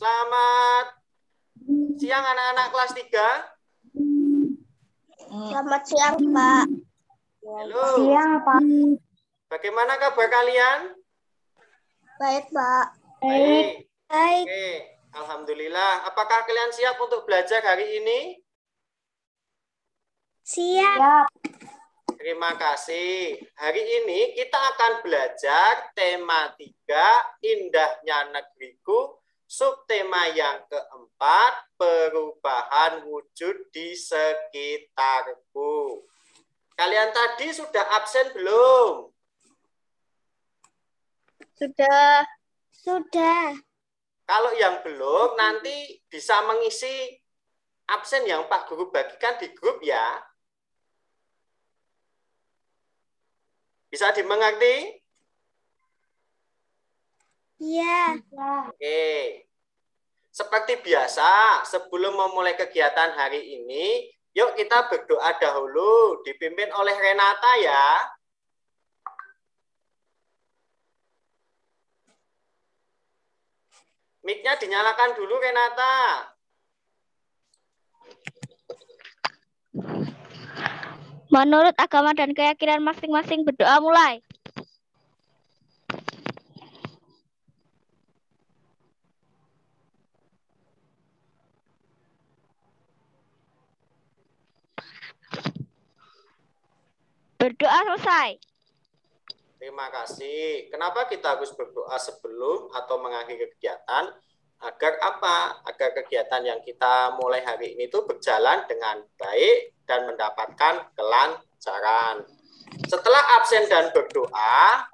Selamat siang anak-anak kelas 3. Selamat siang, Pak. Halo. Siang, Pak. Bagaimana kabar kalian? Baik, Pak. Baik. Baik. Oke, alhamdulillah. Apakah kalian siap untuk belajar hari ini? Siap. Terima kasih. Hari ini kita akan belajar tema 3, Indahnya Negeriku, subtema yang keempat, perubahan wujud di sekitarku. Kalian tadi sudah absen belum? Sudah. Kalau yang belum, nanti bisa mengisi absen yang Pak Guru bagikan di grup ya. Bisa dimengerti? Iya. Oke. Seperti biasa, sebelum memulai kegiatan hari ini, yuk kita berdoa dahulu, dipimpin oleh Renata ya. Mic-nya dinyalakan dulu, Renata. Menurut agama dan keyakinan masing-masing, berdoa mulai. Berdoa selesai. Terima kasih. Kenapa kita harus berdoa sebelum atau mengakhiri kegiatan? Agar apa? Agar kegiatan yang kita mulai hari ini itu berjalan dengan baik dan mendapatkan kelancaran. Setelah absen dan berdoa,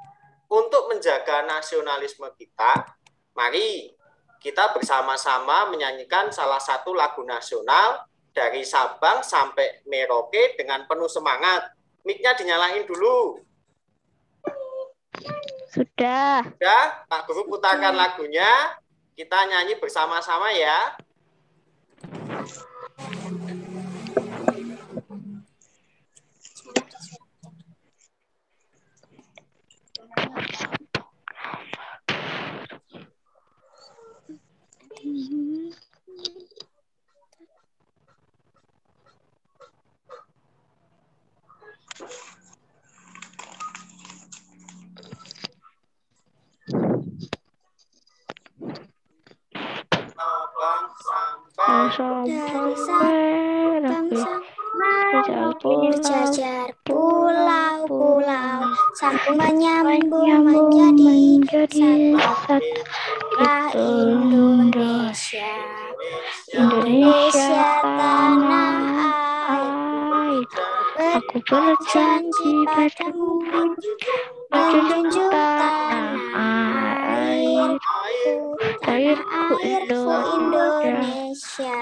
untuk menjaga nasionalisme kita, mari kita bersama-sama menyanyikan salah satu lagu nasional dari Sabang sampai Merauke dengan penuh semangat. Mic-nya dinyalain dulu. Sudah. Sudah, Pak Guru putarkan lagunya. Kita nyanyi bersama-sama ya. Berjajar pulau-pulau, sambung menyambung menjadi satu Indonesia. Indonesia tanah airku, aku berjanji padamu menjunjung tanah airku Indonesia.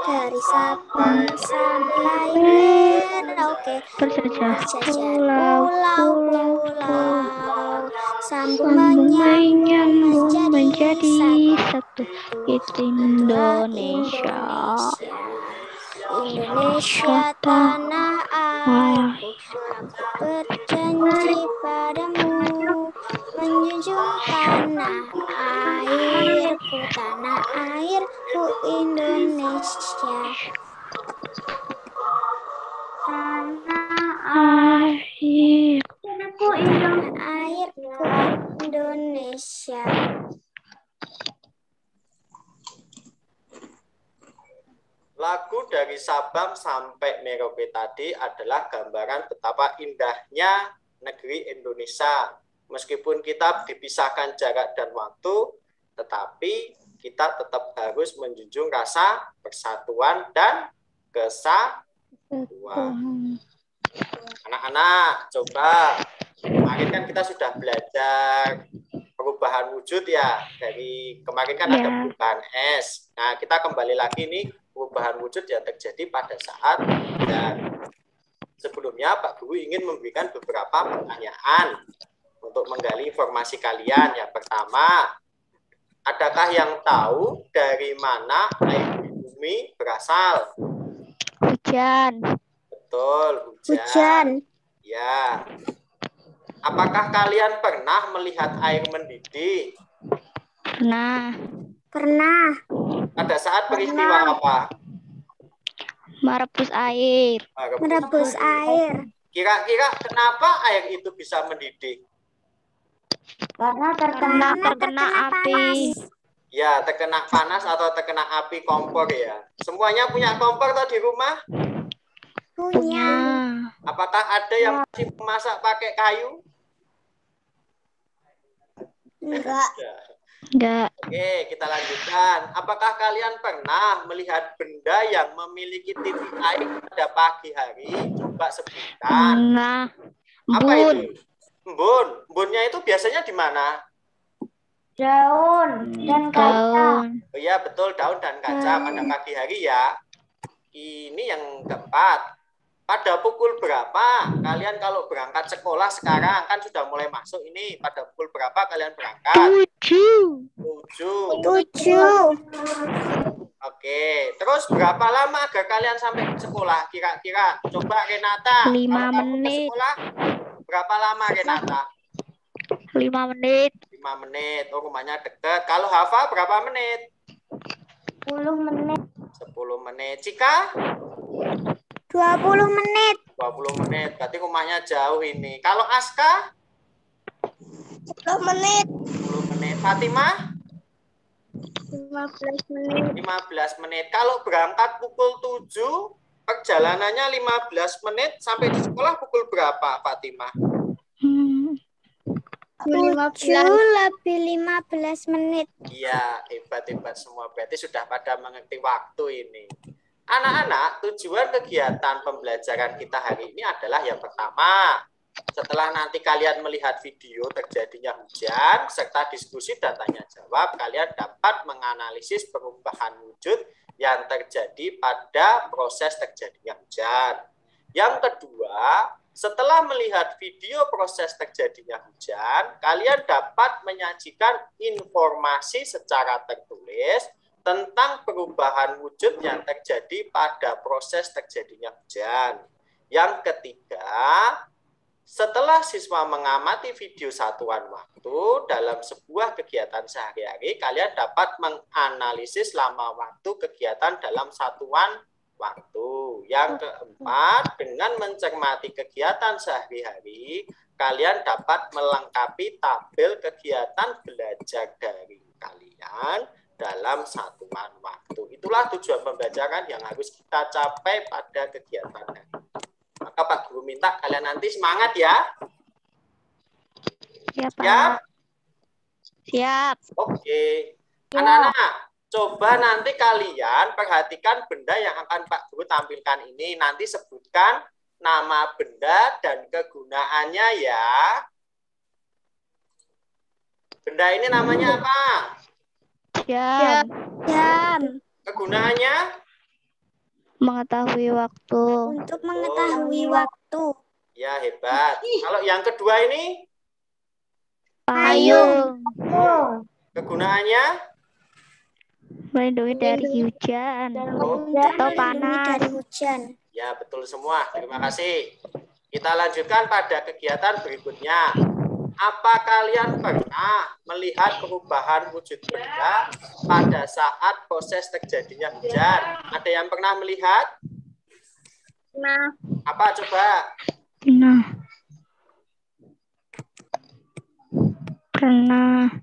Dari Sabang sampai Merauke, berjajar pulau-pulau, sambung menyambung menjadi satu Indonesia. Indonesia tanah airku, aku berjanji padamu menjunjung tanah airku Indonesia. Tanah airku Indonesia. Lagu dari Sabang sampai Merauke tadi adalah gambaran betapa indahnya negeri Indonesia. Meskipun kita dipisahkan jarak dan waktu, tetapi kita tetap harus menjunjung rasa persatuan dan kesatuan. Anak-anak, coba kemarin kan kita sudah belajar perubahan wujud ya. Dari kemarin kan ada perubahan es. Nah, kita kembali lagi nih perubahan wujud yang terjadi pada saat dan sebelumnya Pak Guru ingin memberikan beberapa pertanyaan untuk menggali informasi kalian. Yang pertama, adakah yang tahu dari mana air di bumi berasal? hujan. Betul, hujan. Hujan. Ya. Apakah kalian pernah melihat air mendidih? Pernah. Pernah. Pada saat peristiwa apa? Merebus air. Merebus air. Kira-kira kenapa air itu bisa mendidih? Karena terkena api. Ya, terkena panas atau terkena api kompor ya. Semuanya punya kompor atau di rumah? Punya. Apakah ada yang masih memasak pakai kayu? Enggak. Enggak. Oke, kita lanjutkan. Apakah kalian pernah melihat benda yang memiliki titik air pada pagi hari? Coba sebutkan. Pernah. Apa Embun. itu? Embun. Embunnya itu biasanya di mana? Daun dan Daun. Oh iya, betul, daun dan kaca pada pagi hari ya. Ini yang keempat. Pada pukul berapa kalian kalau berangkat sekolah sekarang? Kan sudah mulai masuk ini. Pada pukul berapa kalian berangkat? 7. 7. Oke. Terus berapa lama agar kalian sampai ke sekolah? Kira-kira. Coba Renata. 5 kalau kamu ke menit. sekolah, berapa lama Renata? 5 menit. 5 menit. Oh, rumahnya dekat. Kalau Hafa berapa menit? 10 menit. 10 menit. Cika? 20 menit. 20 menit. Berarti rumahnya jauh ini. Kalau Aska? 10 menit. 10 menit. Fatimah? 15 menit. 15 menit. Kalau berangkat pukul 7, perjalanannya 15 menit. Sampai di sekolah pukul berapa, Fatimah? 7 lebih 15 menit. Iya, hebat-hebat semua. Berarti sudah pada mengerti waktu ini. Anak-anak, tujuan kegiatan pembelajaran kita hari ini adalah yang pertama, setelah nanti kalian melihat video terjadinya hujan, serta diskusi dan tanya jawab, kalian dapat menganalisis perubahan wujud yang terjadi pada proses terjadinya hujan. Yang kedua, setelah melihat video proses terjadinya hujan, kalian dapat menyajikan informasi secara tertulis tentang perubahan wujud yang terjadi pada proses terjadinya hujan. Yang ketiga, setelah siswa mengamati video satuan waktu dalam sebuah kegiatan sehari-hari, kalian dapat menganalisis lama waktu kegiatan dalam satuan waktu. Yang keempat, dengan mencermati kegiatan sehari-hari, kalian dapat melengkapi tabel kegiatan belajar dari kalian dalam satuan waktu. Itulah tujuan pembelajaran yang harus kita capai pada kegiatan hari ini. Maka Pak Guru minta kalian nanti semangat ya. Siap, Pak. Siap? Siap. Oke. Anak-anak, coba nanti kalian perhatikan benda yang akan Pak Guru tampilkan ini. Nanti sebutkan nama benda dan kegunaannya ya. Benda ini namanya apa? Jam. Jam. Kegunaannya? Mengetahui waktu. Untuk mengetahui waktu. Ya, hebat. Kalau yang kedua ini? Payung. Kegunaannya? Melindungi dari hujan. Atau panas. Dari hujan. Ya, betul semua. Terima kasih. Kita lanjutkan pada kegiatan berikutnya. Apa kalian pernah melihat perubahan wujud benda pada saat proses terjadinya hujan? Ada yang pernah melihat? Nah. Apa coba? Pernah.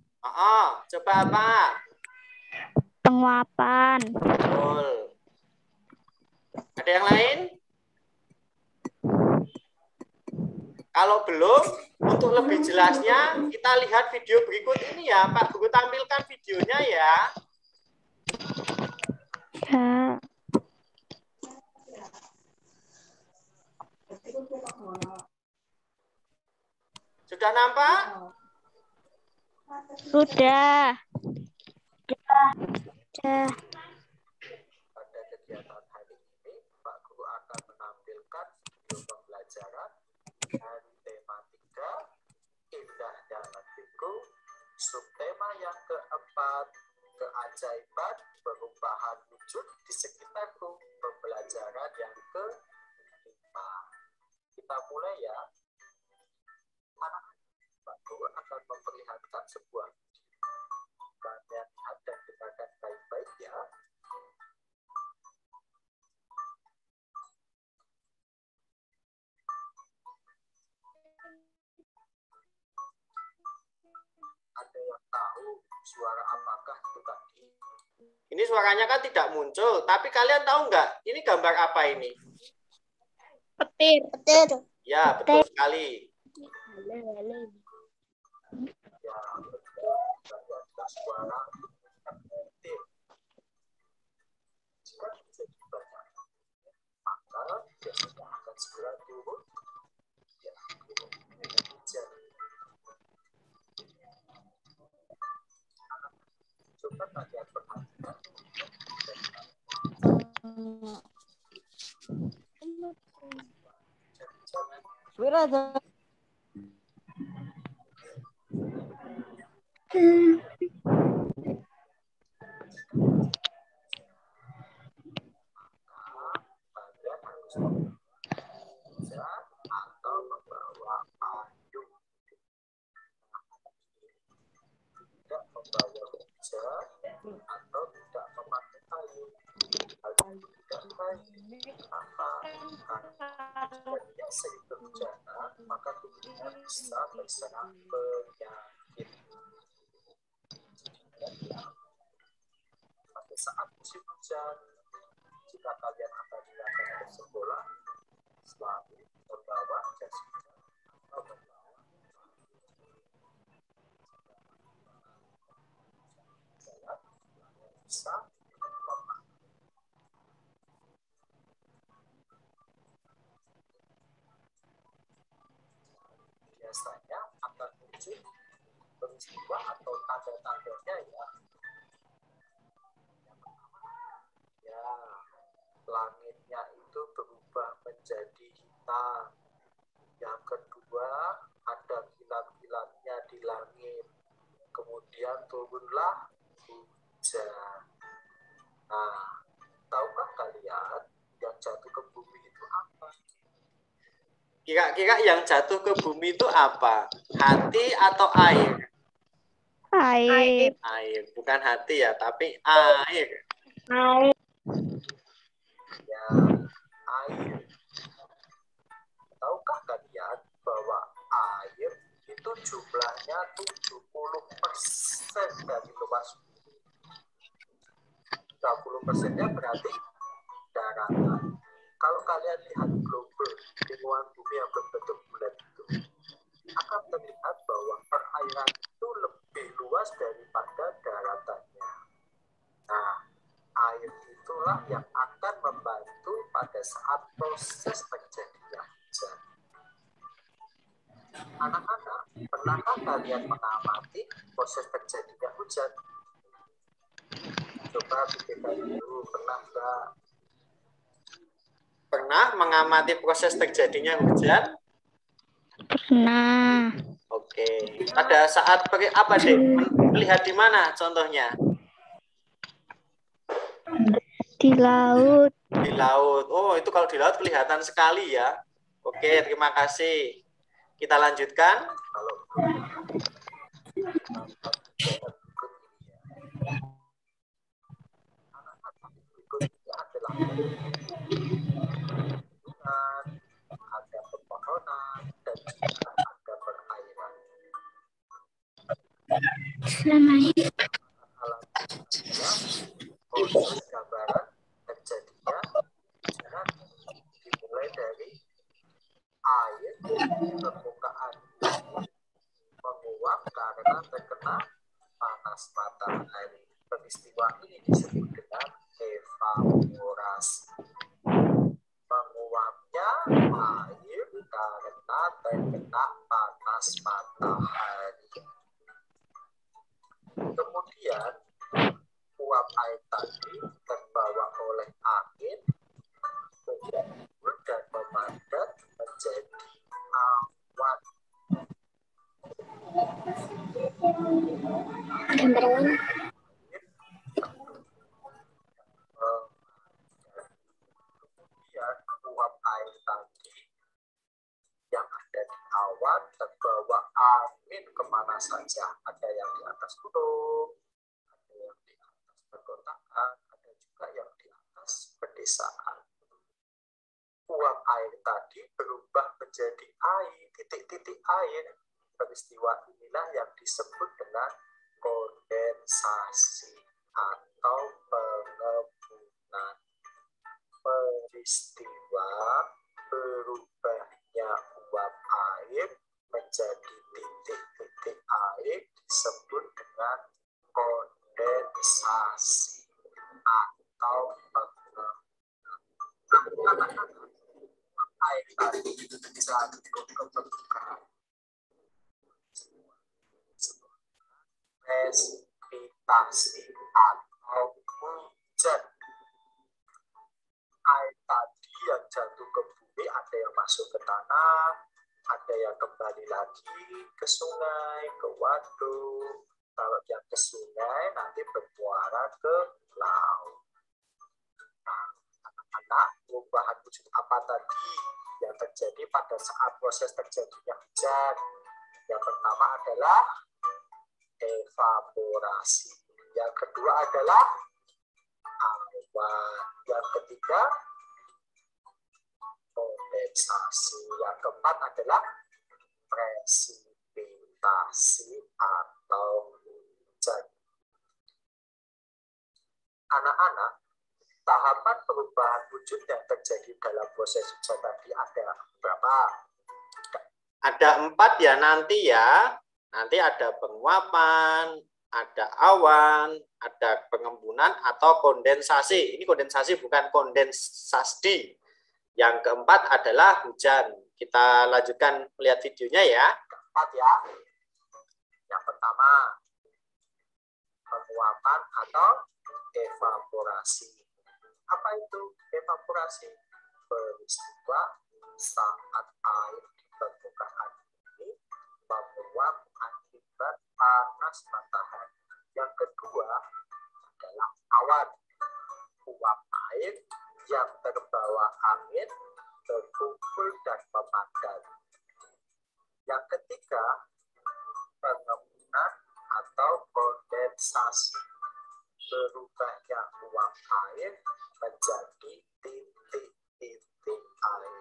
Coba apa? Penguapan. Betul. Ada yang lain? Kalau belum, untuk lebih jelasnya, kita lihat video berikut ini ya. Pak Guru tampilkan videonya ya. Ya. Sudah nampak? Sudah. Sudah. Pada kegiatan hari ini, Pak Guru akan menampilkan video pembelajaran dari tema 3, Indah dan Magiku, subtema yang keempat, keajaiban perubahan wujud di sekitarku. Pembelajaran yang kelima. Kita mulai ya. Anak-anak akan memperlihatkan sebuah video. Kalian lihat dan dengarkan baik-baik ya. Ada yang tahu suara apakah itu tadi? Ini suaranya kan tidak muncul, tapi kalian tahu nggak? Ini gambar apa ini? Petir. Petir. Ya, betul sekali. Ya, betul. Ada suara petir. Jika terjadi banyak, maka biasanya akan segera turun. Ya, turun hujan. Coba kalian perhatikan. Kalian harus hujan atau membawa payung. Tidak membawa hujan atau tidak memakai payung. Hal itu tidak baik. Kenapa? Karena jika sering berhujanan, maka tubuhnya bisa terserang penyakit. Pada saat musim hujan, jika kalian akan berangkat ke sekolah, selalu membawa jas hujan atau membawa bisa memakai. Biasanya akan muncul peristiwa atau tanda-tandanya ya. Ya, langitnya itu berubah menjadi hitam. Yang kedua, ada kilat-kilatnya di langit. Kemudian turunlah hujan. Nah, tahukah kalian yang jatuh ke bumi itu apa? Kira-kira yang jatuh ke bumi itu apa? Hati atau air? Air. Air, bukan hati ya, tapi air. Ya, air. Tahukah kalian bahwa air itu jumlahnya 70% dari luas bumi? 30%-nya berarti daratan. Kalau kalian lihat global, ilmuwan bumi yang berbentuk bulat itu, akan terlihat bahwa perairan itu lebih luas daripada daratannya. Nah, air itulah yang akan membantu pada saat proses terjadinya hujan. Anak-anak, pernahkah kalian mengamati proses terjadinya hujan? Coba pikirkan dulu, pernah nggak? Pernah mengamati proses terjadinya hujan? Pernah. Oke. Pada saat apa deh? Melihat di mana contohnya? Di laut. Di laut. Oh, itu kalau di laut kelihatan sekali ya. Oke, terima kasih. Kita lanjutkan. Kalau berikutnya adalah ada pepohonan dan juga ada perairan. Proses gambaran terjadinya hujan dimulai dari air permukaan menguap karena terkena panas matahari. Peristiwa ini disebut dengan evaporasi. Menguapnya air karena terkena panas matahari. Kemudian uap air tadi terbawa oleh angin mengumpul dan memadat menjadi awan. angin kemana saja. Ada yang di atas gunung, ada yang di atas perkotaan, ada juga yang di atas pedesaan. Uap air tadi berubah menjadi air, titik-titik air. Peristiwa inilah yang disebut dengan kondensasi atau pengembunan. Peristiwa berubahnya uap air menjadi titik-titik air disebut dengan kondensasi atau pengembunan. Air tadi jatuh ke permukaan. Presipitasi atau hujan. Air tadi yang jatuh ke bumi ada yang masuk ke tanah, ada yang kembali lagi ke sungai, ke waduk. Kalau yang ke sungai nanti bermuara ke laut. Nah, anak-anak, perubahan wujud apa tadi yang terjadi pada saat proses terjadinya hujan? Yang pertama adalah evaporasi. Yang kedua adalah awan. Yang ketiga kondensasi. Yang keempat adalah presipitasi atau hujan. Anak-anak, tahapan perubahan wujud yang terjadi dalam proses hujan tadi ada berapa? Ada 4 ya nanti ya. Nanti ada penguapan, ada awan, ada pengembunan atau kondensasi. Ini kondensasi bukan kondensasi. Yang keempat adalah hujan. Kita lanjutkan melihat videonya ya. Keempat ya. Yang pertama, penguapan atau evaporasi. Apa itu evaporasi? Peristiwa saat air di permukaan ini menguap akibat panas matahari. Yang kedua adalah awan. Uap air yang terbawa angin berkumpul dan memandat. Yang ketiga, pengembunan atau kondensasi. Berubahnya uap air menjadi titik-titik air.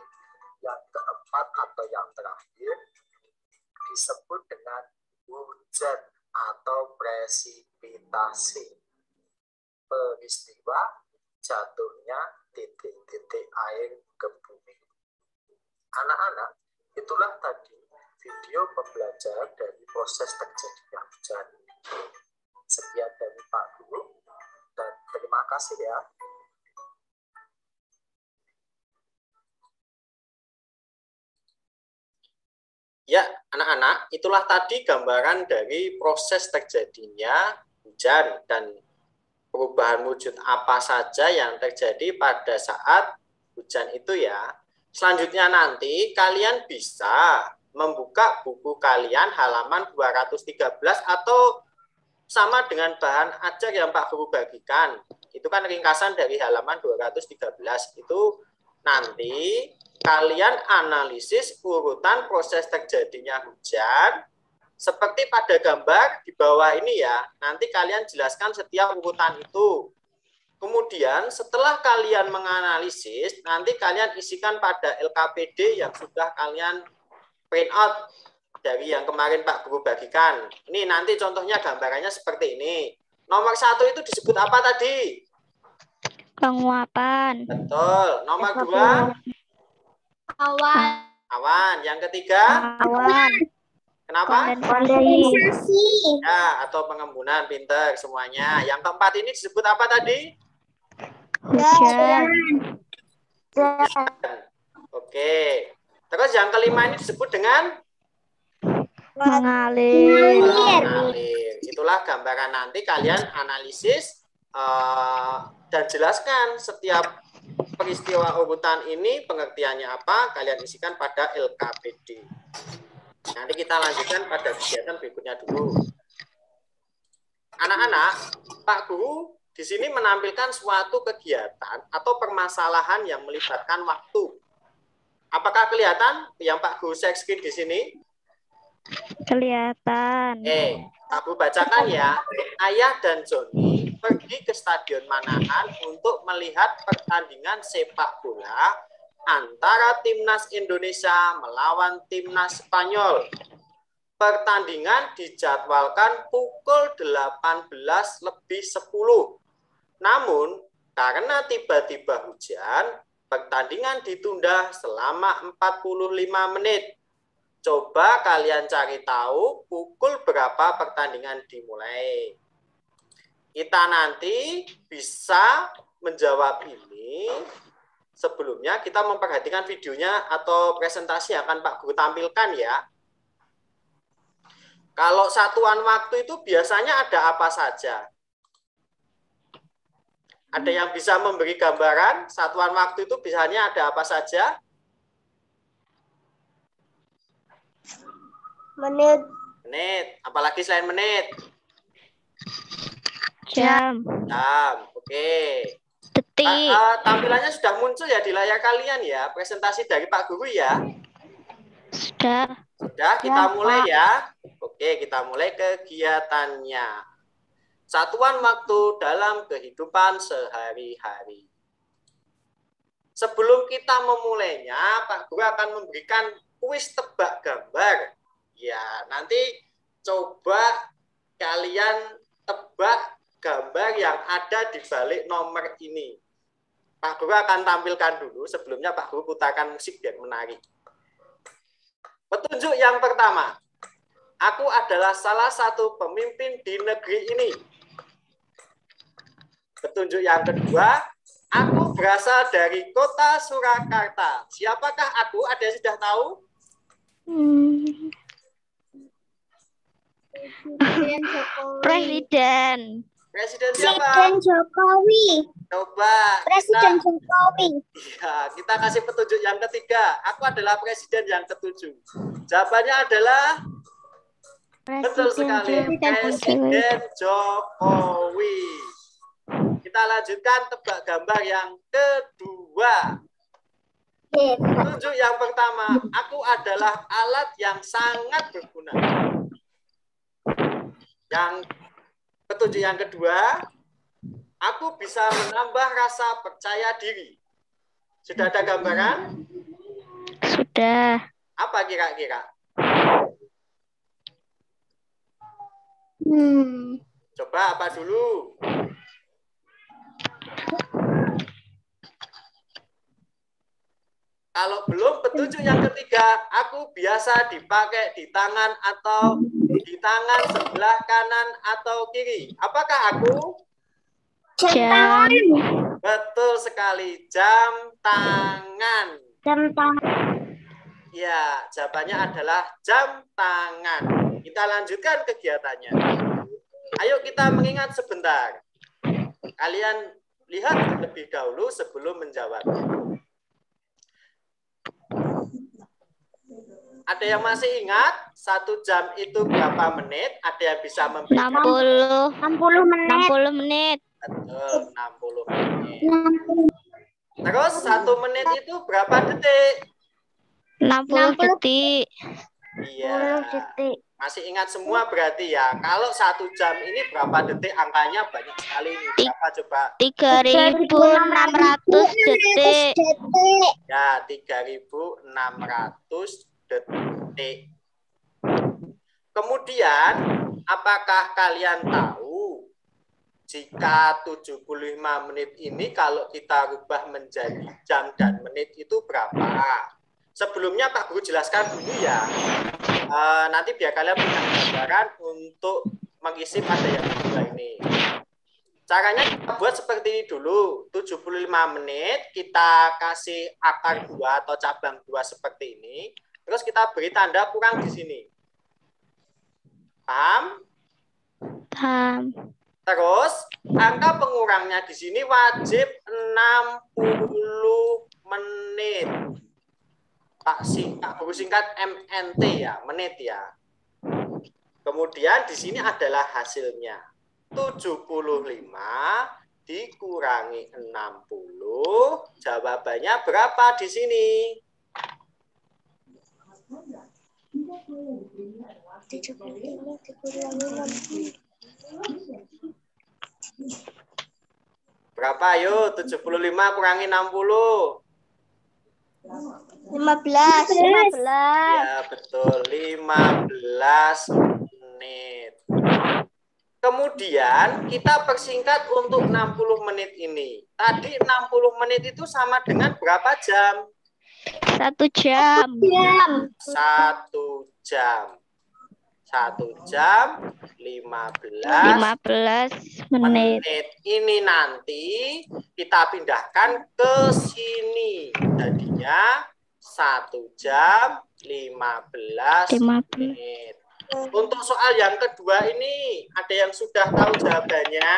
Yang keempat atau yang terakhir disebut dengan hujan atau presipitasi. Peristiwa jatuhnya titik-titik air ke bumi. Anak-anak, itulah tadi video pembelajaran dari proses terjadinya hujan. Sekian dari Pak Guru dan terima kasih ya. Ya, anak-anak, itulah tadi gambaran dari proses terjadinya hujan dan perubahan wujud apa saja yang terjadi pada saat hujan itu ya. Selanjutnya nanti kalian bisa membuka buku kalian halaman 213 atau sama dengan bahan ajar yang Pak Guru bagikan. Itu kan ringkasan dari halaman 213. Itu nanti kalian analisis urutan proses terjadinya hujan seperti pada gambar di bawah ini ya. Nanti kalian jelaskan setiap urutan itu. Kemudian setelah kalian menganalisis, nanti kalian isikan pada LKPD yang sudah kalian print out dari yang kemarin Pak Guru bagikan. Ini nanti contohnya gambarannya seperti ini. Nomor 1 itu disebut apa tadi? Penguapan. Betul. Nomor 2? Awan. Awan. Yang ketiga? Awan. Kenapa? Kondensasi. Ya, atau pengembunan. Pinter semuanya. Yang keempat ini disebut apa tadi? Hujan. Oke. Terus yang kelima ini disebut dengan? Mengalir. Mengalir. Itulah gambaran nanti kalian analisis dan jelaskan setiap peristiwa urutan ini pengertiannya apa, kalian isikan pada LKPD. Nanti kita lanjutkan pada kegiatan berikutnya dulu. Anak-anak, Pak Guru di sini menampilkan suatu kegiatan atau permasalahan yang melibatkan waktu. Apakah kelihatan yang Pak Guru share screen di sini? Kelihatan. Aku bacakan ya. Ayah dan Joni pergi ke Stadion Manahan untuk melihat pertandingan sepak bola antara timnas Indonesia melawan timnas Spanyol. Pertandingan dijadwalkan pukul 18:10. Namun, karena tiba-tiba hujan, pertandingan ditunda selama 45 menit. Coba kalian cari tahu pukul berapa pertandingan dimulai. Kita nanti bisa menjawab ini. Sebelumnya kita memperhatikan videonya atau presentasi yang akan Pak Guru tampilkan ya. Kalau satuan waktu itu biasanya ada apa saja? Ada yang bisa memberi gambaran satuan waktu itu biasanya ada apa saja? Menit. Menit. Apalagi selain menit? Jam. Jam. Oke. Detik. Tampilannya sudah muncul ya di layar kalian ya, presentasi dari Pak Guru ya. Sudah. Sudah, kita mulai ya. Oke, kita mulai kegiatannya. Satuan waktu dalam kehidupan sehari-hari. Sebelum kita memulainya, Pak Guru akan memberikan kuis tebak gambar. Ya, nanti coba kalian tebak gambar yang ada di balik nomor ini. Pak Guru akan tampilkan dulu, sebelumnya Pak Guru putarkan musik biar menarik. Petunjuk yang pertama, aku adalah salah satu pemimpin di negeri ini. Petunjuk yang kedua, aku berasal dari kota Surakarta. Siapakah aku? Ada yang sudah tahu? Presiden. Presiden siapa? Presiden Jokowi. Coba. Presiden Jokowi. Ya, kita kasih petunjuk yang ketiga. Aku adalah presiden yang ketujuh. Jawabannya adalah betul sekali. Presiden Jokowi. Kita lanjutkan tebak gambar yang kedua. Petunjuk yang pertama, aku adalah alat yang sangat berguna. Yang petunjuk yang kedua, aku bisa menambah rasa percaya diri. Sudah ada gambaran? Sudah. Apa kira-kira? Coba apa dulu? Kalau belum, petunjuk yang ketiga, aku biasa dipakai di tangan atau di tangan sebelah kanan atau kiri. Apakah aku? Jam. Betul sekali, jam tangan. Jam tangan. Ya, jawabannya adalah jam tangan. Kita lanjutkan kegiatannya. Ayo kita mengingat sebentar. Kalian lihat terlebih dahulu sebelum menjawab. Ada yang masih ingat 1 jam itu berapa menit? Ada yang bisa memberikan? 60 menit. Betul, 60 menit. Terus 1 menit itu berapa detik? 60 detik. Iya. Masih ingat semua berarti ya. Kalau 1 jam ini berapa detik? Angkanya banyak sekali ini. Berapa coba? 3.600 detik. Ya, 3.600 detik. Kemudian, apakah kalian tahu jika 75 menit ini kalau kita rubah menjadi jam dan menit itu berapa? Sebelumnya Pak Guru jelaskan dulu ya. Nanti biar kalian punya gambaran untuk mengisi pada yang kedua ini. Caranya kita buat seperti ini dulu. 75 menit kita kasih akar 2 atau cabang 2 seperti ini. Terus kita beri tanda kurang di sini. Paham? Paham. Terus angka pengurangnya di sini wajib 60 menit. Pak Guru singkat MNT ya, menit ya. Kemudian di sini adalah hasilnya. 75 dikurangi 60. Jawabannya berapa di sini? Berapa? Ayo, 75 kurangi 60. 15. Ya, betul. 15 menit. Kemudian kita persingkat untuk 60 menit ini. Tadi 60 menit itu sama dengan berapa jam? 1 jam. 1 jam. 1 jam 15 menit. Ini nanti kita pindahkan ke sini. Jadinya 1 jam 15 menit. Untuk soal yang kedua ini, ada yang sudah tahu jawabannya?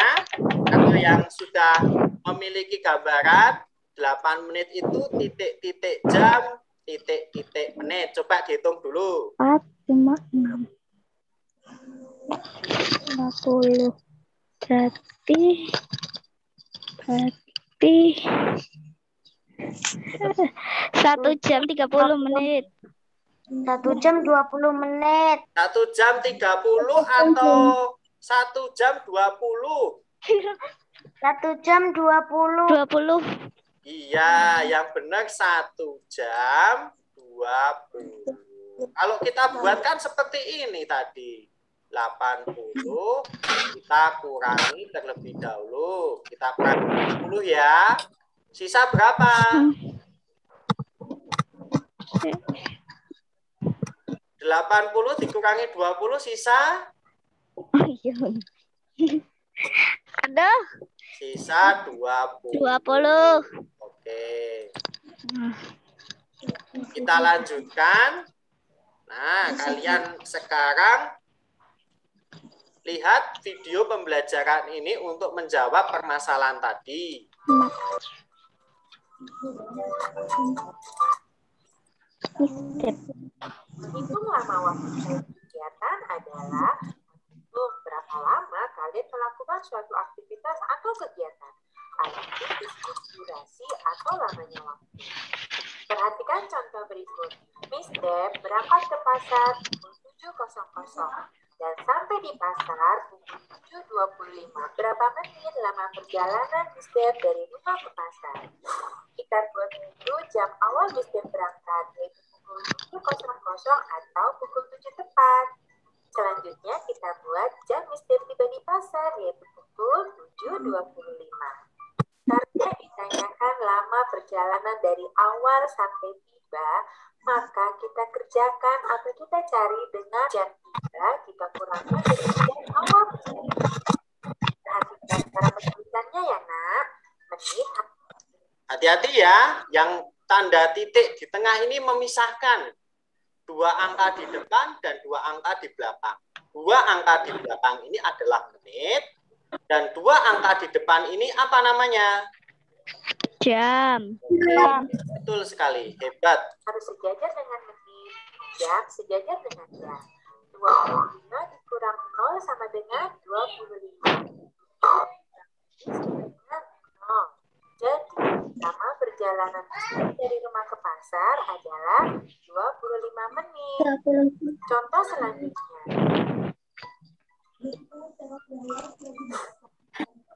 Atau yang sudah memiliki gambaran? 8 menit itu titik-titik jam, titik-titik menit. Coba dihitung dulu. 4, 5, 6. 50. Berarti 1 jam 30 menit. 1 jam 20 menit. 1 jam 30 atau 1 jam 20? 1 jam 20. 20. Iya, yang benar 1 jam 20. Kalau kita buatkan seperti ini tadi. 80 kita kurangi terlebih dahulu. Kita kurangi 20 ya. Sisa berapa? 80 dikurangi 20 sisa? Aduh. Sisa 20. 20. Oke. Kita lanjutkan. Nah, kalian sekarang lihat video pembelajaran ini untuk menjawab permasalahan tadi. Hitung lama waktu kegiatan adalah hitung berapa lama kalian melakukan suatu aktivitas atau kegiatan. Adapun disebut durasi atau lamanya waktu. Perhatikan contoh berikut. Miss Deb berangkat ke pasar pukul 7.00 dan sampai di pasar pukul 7.25. Berapa menit lama perjalanan Miss Deb dari rumah ke pasar? Kita buat dulu jam awal Miss Deb berangkat, yaitu pukul 7.00 atau pukul 7 tepat. Selanjutnya kita buat jam Miss Deb tiba di pasar, yaitu pukul 7.25. Karena ditanyakan lama perjalanan dari awal sampai tiba, maka kita kerjakan atau kita cari dengan jam tiba, kita kurangkan dengan jam awal perjalanan. Perhatikan cara penulisannya ya nak. Menit. Hati-hati ya, yang tanda titik di tengah ini memisahkan 2 angka di depan dan 2 angka di belakang. 2 angka di belakang ini adalah menit, dan 2 angka di depan ini apa namanya? Jam. Betul sekali, hebat. Harus sejajar dengan menit, jam sejajar dengan jam. 25 dikurang 0 sama dengan 25. Jadi, lama perjalanan dari rumah ke pasar adalah 25 menit. Contoh selanjutnya.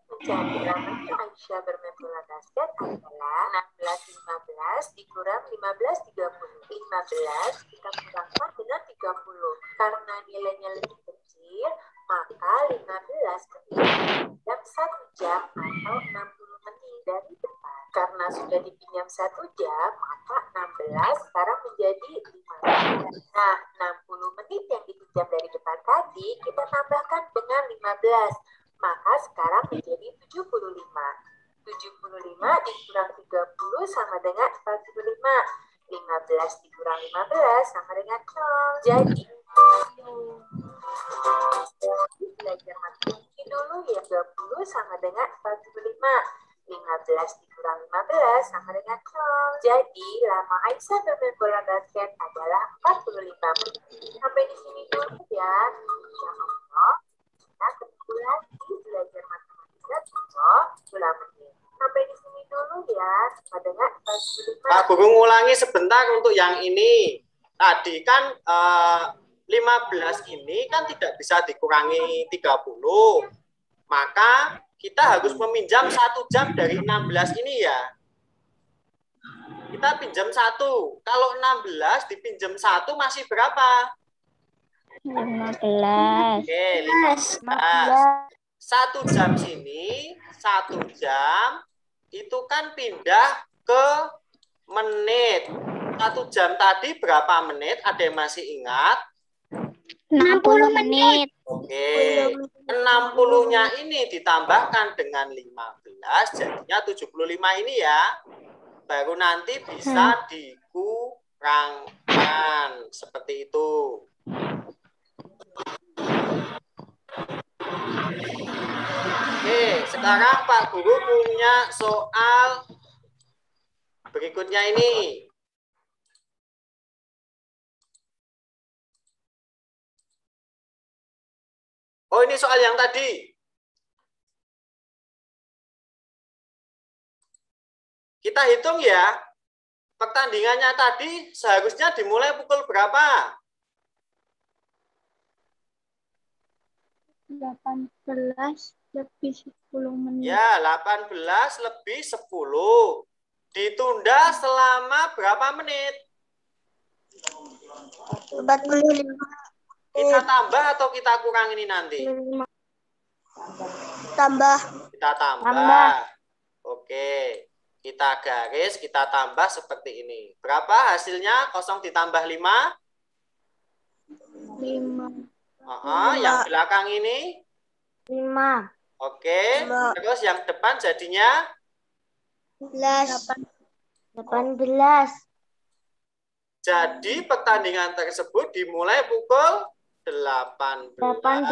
Menjadi lamanya Aisyah bermain bola basket adalah 16.15 dikurang 15.30. 15 kita kurangkan dengan 30. Karena nilainya lebih kecil, maka 15 menit dan 1 jam atau 60 menit dari depan. Karena sudah dipinjam 1 jam, maka 16 sekarang menjadi 15. Nah, 60 menit yang dipinjam dari depan tadi, kita tambahkan dengan 15. Maka sekarang menjadi 75. 75 dikurang 30 sama dengan 45. 15 dikurang 15 sama dengan 0. Jadi, belajar matematika dulu ya. 20 sama dengan 45. 15 dikurang 15 sama dengan 0. Jadi, lama Aisyah bermain bola basket adalah 45 menit. Sampai di sini dulu ya. Insya Allah, kita ketemu lagi belajar matematika contoh 10 menit. Sampai di sini dulu ya. Sama dengan 45. Pak Guru ulangi sebentar untuk yang ini. tadi kan 15 ini kan tidak bisa dikurangi 30. Maka kita harus meminjam 1 jam dari 16 ini ya. Kita pinjam 1. Kalau 16 dipinjam 1 masih berapa? 15. Oke, 15. 1 jam sini, 1 jam itu kan pindah ke menit. 1 jam tadi berapa menit? Ada yang masih ingat? 60 menit. Oke, 60-nya ini ditambahkan dengan 15, jadinya 75 ini ya. Baru nanti bisa dikurangkan. Seperti itu. Oke, sekarang Pak Guru punya soal berikutnya ini. Oh, ini soal yang tadi. Kita hitung ya. Pertandingannya tadi seharusnya dimulai pukul berapa? 18 lebih 10 menit. Ya, 18 lebih 10. Ditunda selama berapa menit? 45. Kita tambah atau kita kurang ini nanti? Tambah. Kita tambah. Tambah. Oke. Kita garis, kita tambah seperti ini. Berapa hasilnya? 0 ditambah 5? 5. Yang belakang ini? 5. Oke. Terus yang depan jadinya? 18. Jadi pertandingan tersebut dimulai pukul 18. 55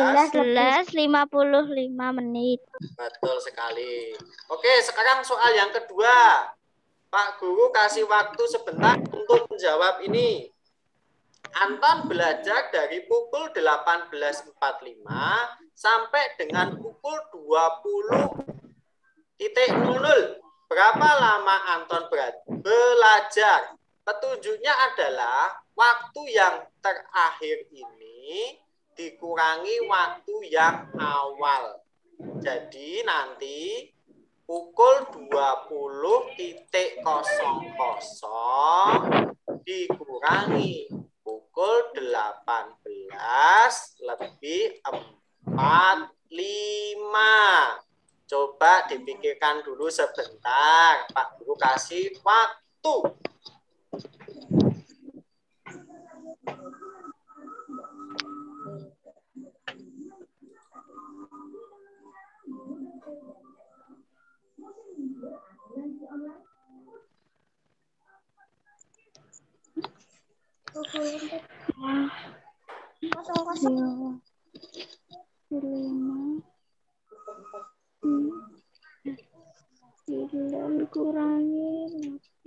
menit. Betul sekali. Oke, sekarang soal yang kedua. Pak Guru kasih waktu sebentar untuk menjawab ini. Anton belajar dari pukul 18.45 sampai dengan pukul 20.00. Berapa lama Anton belajar? Petunjuknya adalah waktu yang terakhir ini dikurangi waktu yang awal. Jadi nanti pukul 20.00 dikurangi pukul 18 lebih 45. Coba dipikirkan dulu sebentar. Pak Guru kasih waktu.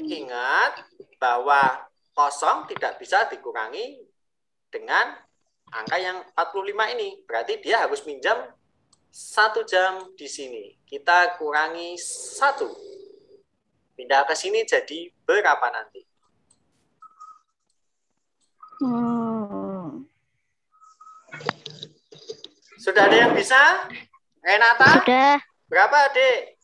Ingat bahwa 0 tidak bisa dikurangi dengan angka yang 45 ini. Berarti dia harus minjam 1 jam di sini. Kita kurangi 1. Pindah ke sini jadi berapa nanti? Sudah ada yang bisa? Renata? Sudah. Berapa, Adik?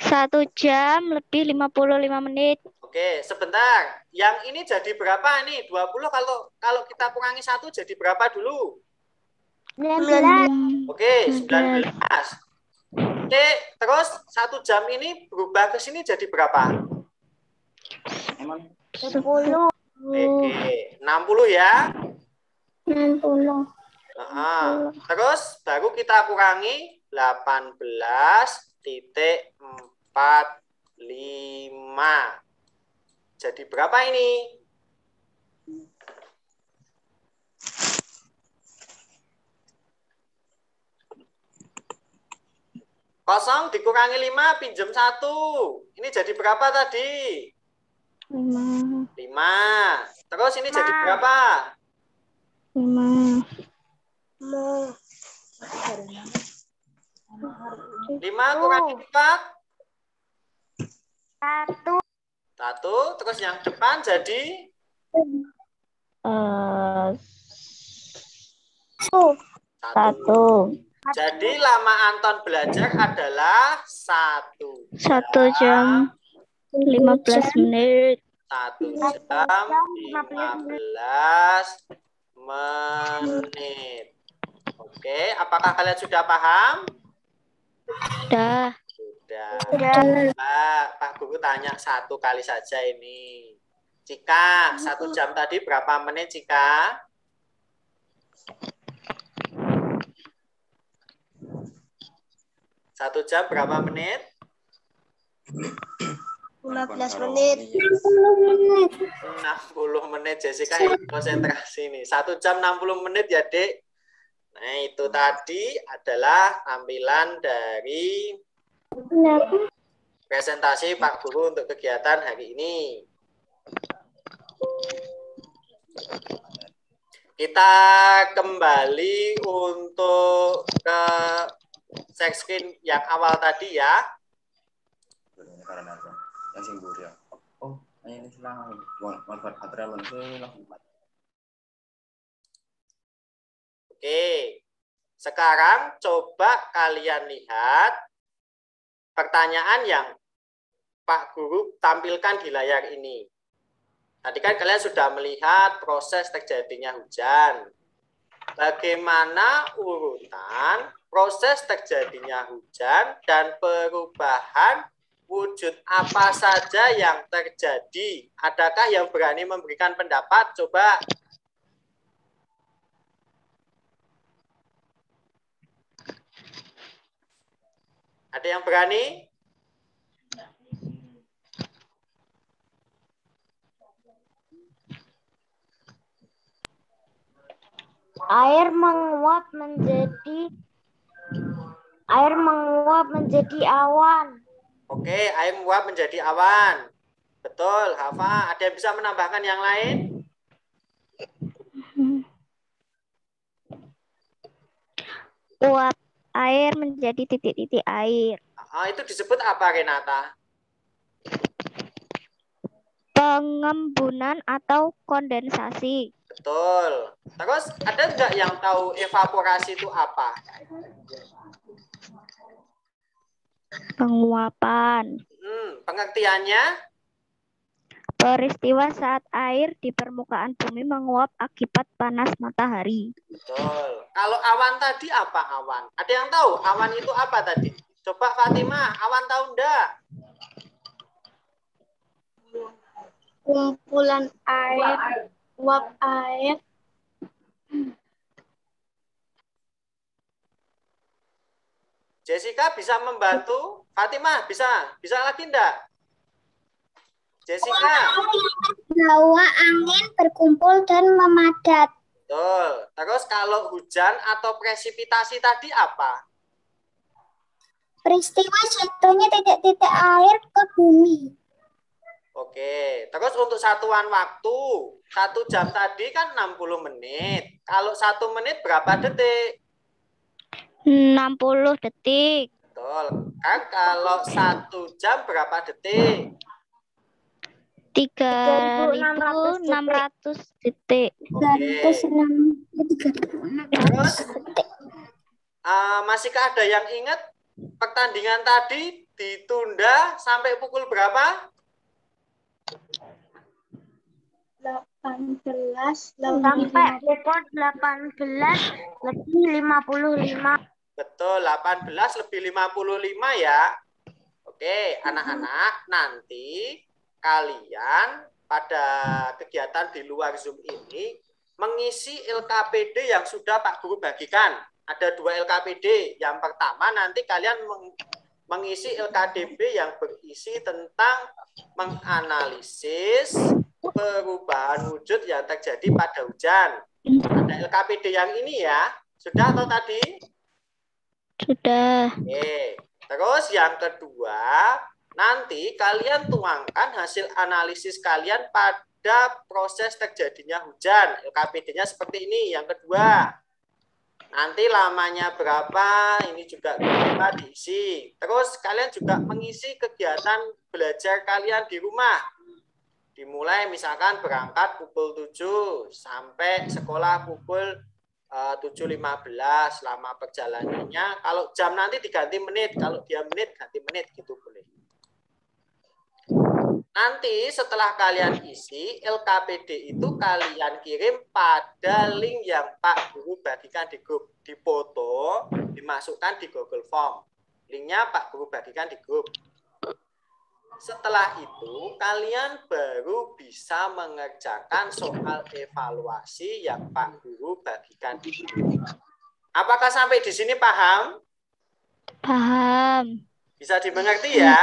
1 jam lebih 55 menit. Oke, sebentar. Yang ini jadi berapa nih? 20 kalau kita kurangi 1 jadi berapa dulu? 19. Oke, 19. Oke, terus 1 jam ini berubah ke sini jadi berapa? 10. Oke, 60 ya. 60. Terus baru kita kurangi 18.45. Jadi berapa ini? Kosong dikurangi 5, pinjam 1. Ini jadi berapa tadi? 5. Terus ini jadi berapa? 5. 5 kurangi 4? 1. 1. Terus yang depan jadi? Satu. Jadi lama Anton belajar adalah 1 1 jam 15 menit. 1 jam 15 menit. Oke, apakah kalian sudah paham? Sudah. Sudah. Pak Guru tanya 1 kali saja ini. Cika, 1 jam tadi berapa menit, Cika? 1 jam berapa menit? 15 menit. 60 menit, Jessica konsentrasi nih. 1 jam 60 menit ya, Dek. Nah, itu tadi adalah tampilan dari presentasi Pak Guru untuk kegiatan hari ini. Kita kembali untuk ke share screen yang awal tadi ya. Oke, sekarang coba kalian lihat pertanyaan yang Pak Guru tampilkan di layar ini. Tadi kan kalian sudah melihat proses terjadinya hujan. Bagaimana urutan proses terjadinya hujan dan perubahan wujud apa saja yang terjadi? Adakah yang berani memberikan pendapat? Coba. Ada yang berani? Air menguap menjadi awan. Oke, air menguap menjadi awan. Betul, Hafa. Ada yang bisa menambahkan yang lain? Uap air menjadi titik-titik air. Itu disebut apa, Renata? Pengembunan atau kondensasi. Betul. Terus ada nggak yang tahu evaporasi itu apa? Penguapan. Pengertiannya? Peristiwa saat air di permukaan bumi menguap akibat panas matahari. Betul. Kalau awan tadi apa awan? Ada yang tahu awan itu apa tadi? Coba Fatimah, awan tahu enggak? Kumpulan air, uap air. Jessica bisa membantu? Fatimah bisa lagi enggak? Jessica. Hawa angin berkumpul dan memadat. Betul. Terus kalau hujan atau presipitasi tadi apa? Peristiwa jatuhnya titik-titik air ke bumi. Oke, terus untuk satuan waktu, 1 jam tadi kan 60 menit. Kalau 1 menit berapa detik? 60 detik. Betul. Kan kalau 1 jam berapa detik? 3.600 detik. Oke. Terus, masihkah ada yang ingat pertandingan tadi ditunda sampai pukul berapa? 18 sampai pukul 18 lebih 55. Betul, 18 lebih 55 ya. Oke, anak-anak, nanti kalian pada kegiatan di luar Zoom ini mengisi LKPD yang sudah Pak Guru bagikan. Ada 2 LKPD. Yang pertama nanti kalian mengisi LKDB yang berisi tentang menganalisis perubahan wujud yang terjadi pada hujan. Ada LKPD yang ini ya. Sudah atau tadi? Sudah. Oke. Terus yang kedua, nanti kalian tuangkan hasil analisis kalian pada proses terjadinya hujan. LKPD-nya seperti ini. Yang kedua, nanti lamanya berapa, ini juga berapa diisi. Terus kalian juga mengisi kegiatan belajar kalian di rumah. Dimulai misalkan berangkat pukul 7 sampai sekolah pukul 7.15 selama perjalanannya. Kalau jam nanti diganti menit, kalau dia menit ganti menit gitu boleh. Nanti setelah kalian isi LKPD itu kalian kirim pada link yang Pak Guru bagikan di grup, dipoto, dimasukkan di Google Form. Linknya Pak Guru bagikan di grup. Setelah itu, kalian baru bisa mengerjakan soal evaluasi yang Pak Guru bagikan di grup. Apakah sampai di sini paham? Paham. Bisa dimengerti ya?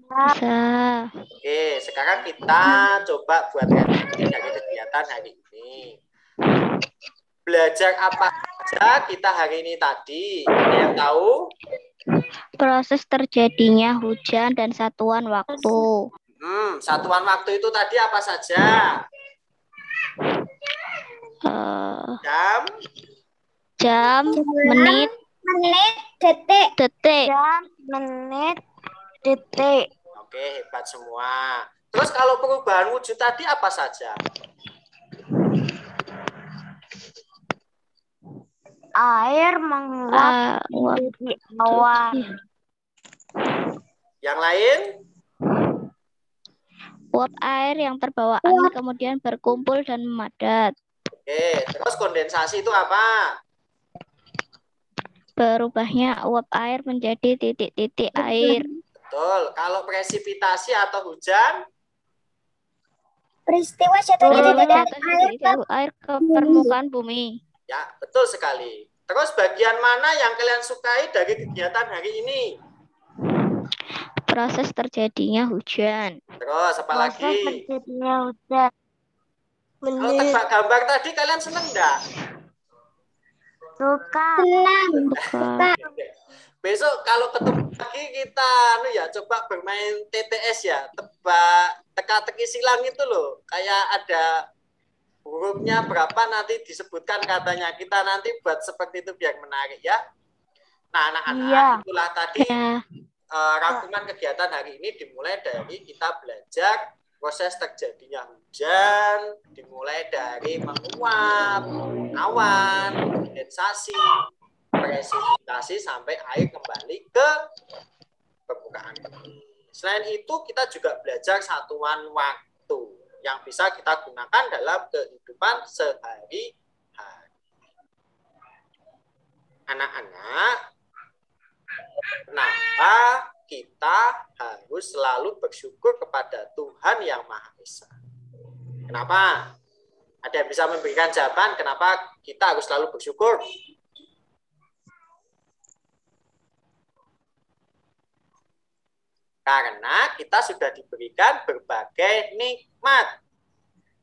Bisa. Oke, sekarang kita coba buat revisi dari kegiatan hari ini. Belajar apa saja kita hari ini tadi? Ada yang tahu? Proses terjadinya hujan dan satuan waktu. Satuan waktu itu tadi apa saja? Jam, menit, detik, jam, menit, detik. Oke, hebat semua. Terus kalau perubahan wujud tadi apa saja? air menguap di awan. Yang lain? Uap air yang terbawa angin kemudian berkumpul dan memadat. Oke, terus kondensasi itu apa? Berubahnya uap air menjadi titik-titik air. Betul. Kalau presipitasi atau hujan? Peristiwa jatuhnya Jatuhnya air ke permukaan bumi. Ya, betul sekali. Terus bagian mana yang kalian sukai dari kegiatan hari ini? Proses terjadinya hujan. Terus apa lagi? terjadinya hujan. Kalau tebak gambar tadi kalian seneng enggak? Suka. Senang. Besok kalau ketemu lagi kita coba bermain TTS ya, tebak teka-teki silang itu loh. Kayak ada hurufnya berapa nanti disebutkan katanya. Kita nanti buat seperti itu biar menarik ya. Nah, anak-anak, itulah tadi rangkuman kegiatan hari ini dimulai dari kita belajar proses terjadinya hujan, dimulai dari menguap, awan, kondensasi, presipitasi sampai air kembali ke permukaan. Selain itu kita juga belajar satuan waktu yang bisa kita gunakan dalam kehidupan sehari-hari. Anak-anak, kenapa kita harus selalu bersyukur kepada Tuhan Yang Maha Esa? Kenapa? Ada yang bisa memberikan jawaban kenapa kita harus selalu bersyukur? Karena kita sudah diberikan berbagai nikmat.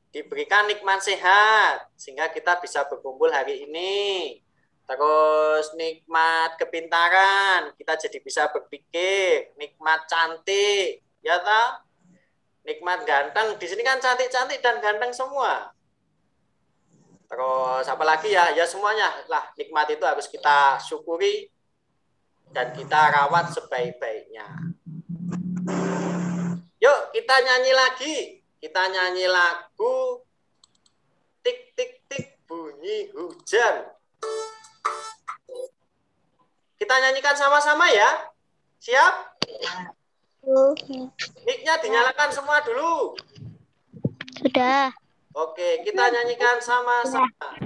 Diberikan nikmat sehat, sehingga kita bisa berkumpul hari ini. Terus nikmat kepintaran, kita jadi bisa berpikir. Nikmat cantik, ya toh? Nikmat ganteng, di sini kan cantik-cantik dan ganteng semua. Terus apalagi ya semuanya lah, nikmat itu harus kita syukuri dan kita rawat sebaik-baiknya. Yuk kita nyanyi lagi. Kita nyanyi lagu tik tik tik bunyi hujan. Kita nyanyikan sama-sama ya. Siap? Mic-nya dinyalakan semua dulu. Sudah. Oke, kita nyanyikan sama-sama.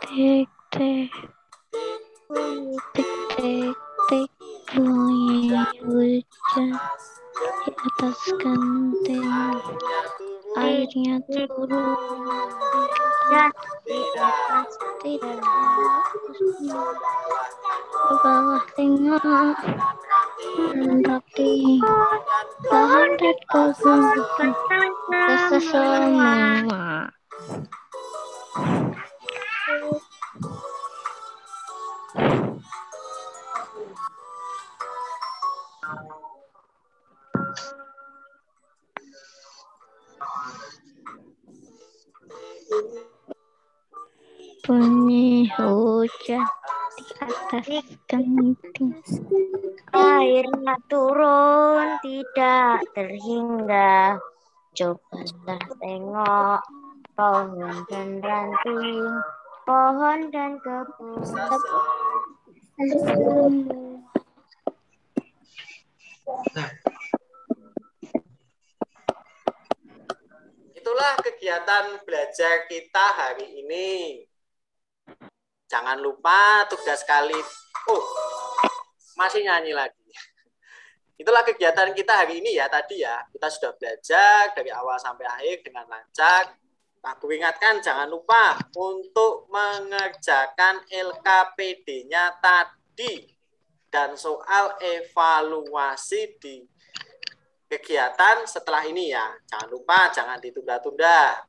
Tik tik tik tik tik bunyi hujan di atas genteng, airnya turun tidak ke bawah tengok mendaki tahan dan kebun semua. Bunyi hujan di Atas genting. Airnya turun tidak terhingga. Cobalah tengok pohon dan ranting, pohon dan kebun. Itulah kegiatan belajar kita hari ini. Jangan lupa tugas kali. Oh, masih nyanyi lagi. Itulah kegiatan kita hari ini ya tadi ya. Kita sudah belajar dari awal sampai akhir dengan lancar. Aku ingatkan jangan lupa untuk mengerjakan LKPD-nya tadi dan soal evaluasi di kegiatan setelah ini ya. Jangan lupa, jangan ditunda-tunda.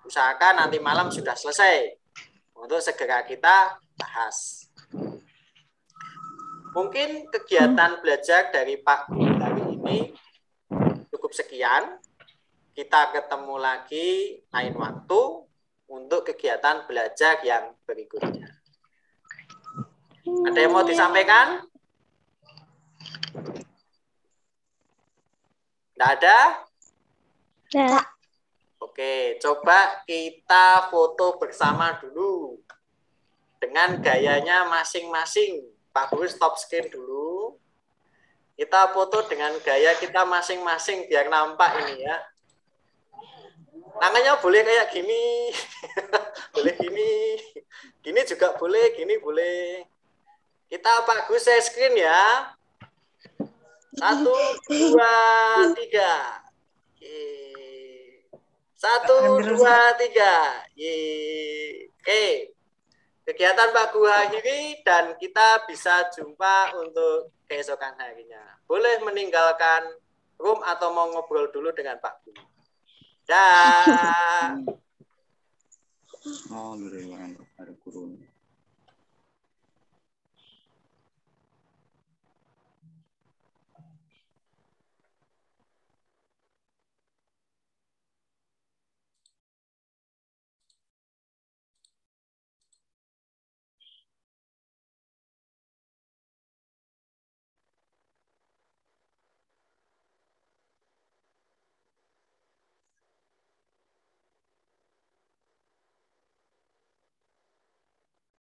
Usahakan nanti malam sudah selesai untuk segera kita bahas. Mungkin kegiatan belajar dari Pak Guru hari ini cukup sekian. Kita ketemu lagi lain waktu untuk kegiatan belajar yang berikutnya. Ada yang mau disampaikan? Tidak ada? Ya. Oke, coba kita foto bersama dulu. Dengan gayanya masing-masing. Pak Guru stop screen dulu. Kita foto dengan gaya kita masing-masing biar nampak ini ya. Tangannya boleh kayak gini. Boleh gini. Gini juga boleh, gini boleh. Kita Pak Guru share screen ya. 1, 2, 3. 1, 2, 3. Oke. Kegiatan Pak Guru hari ini dan kita bisa jumpa untuk keesokan harinya. Boleh meninggalkan room atau mau ngobrol dulu dengan Pak Guru. Dah. Oh,